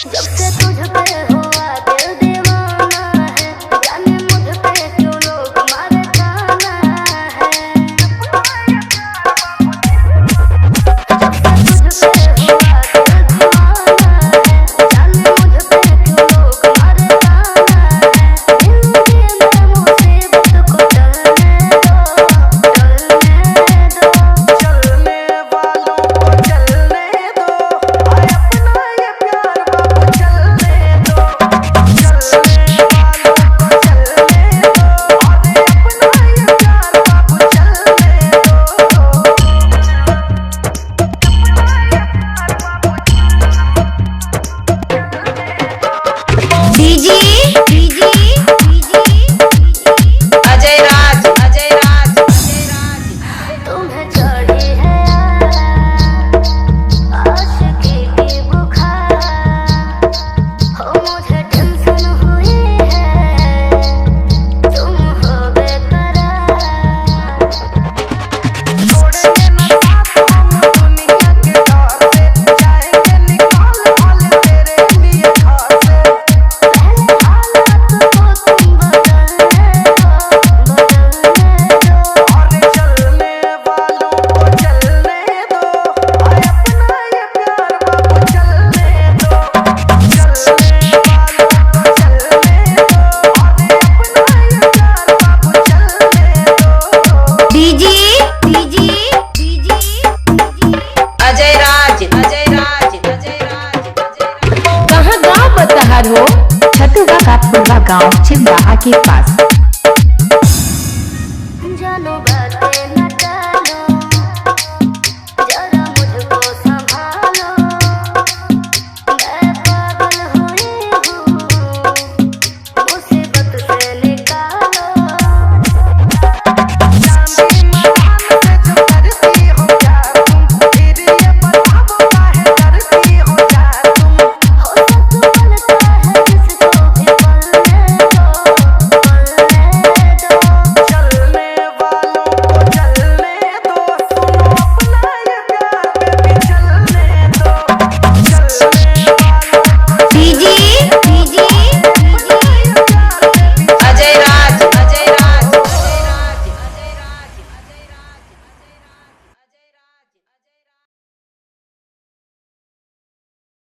जब से तुझ पे हुआ दिल दीवाना है, जाने मुझ पे क्यों लोग मारे जाना है। जब से तुझ पे हुआ दिल दीवाना है, जाने मुझ पे क्यों लोग मारे जाना है। जिंदगी में मुसीबत को टलने दो, टलने दो। चलने वालों को चलने दो, आए अपना ये प्यार बाबू चलने दो। चलने वालों को चलने दो, आए अपना ये प्यार बाबू चलने दो। डीजे डीजे अजय राज अजय राज अजय राज। तुम्हें चढ़ी है आशिकी की बुखार, हो मुझे टेंशन हुई है, तुम हो बेकरार। छोड़ेंगे न साथ हम दुनिया के डर से, जाएंगे निकाल हाल तेरे लिए खास से। पहले हालात को तुम बदलने दो, बदलने दो। और चलने वालों को चलने दो, आए अपना ये प्यार बाबू चलने दो। चलने वालों को चलने दो, आए अपना ये प्यार बाबू चलने दो। डीजे डीजे डीजे अजय राज अजय राज अजय राज। कहाँ गाँव बतहर हो? छतुगा का फुलवा गाँव छिंदवाड़ा के पास।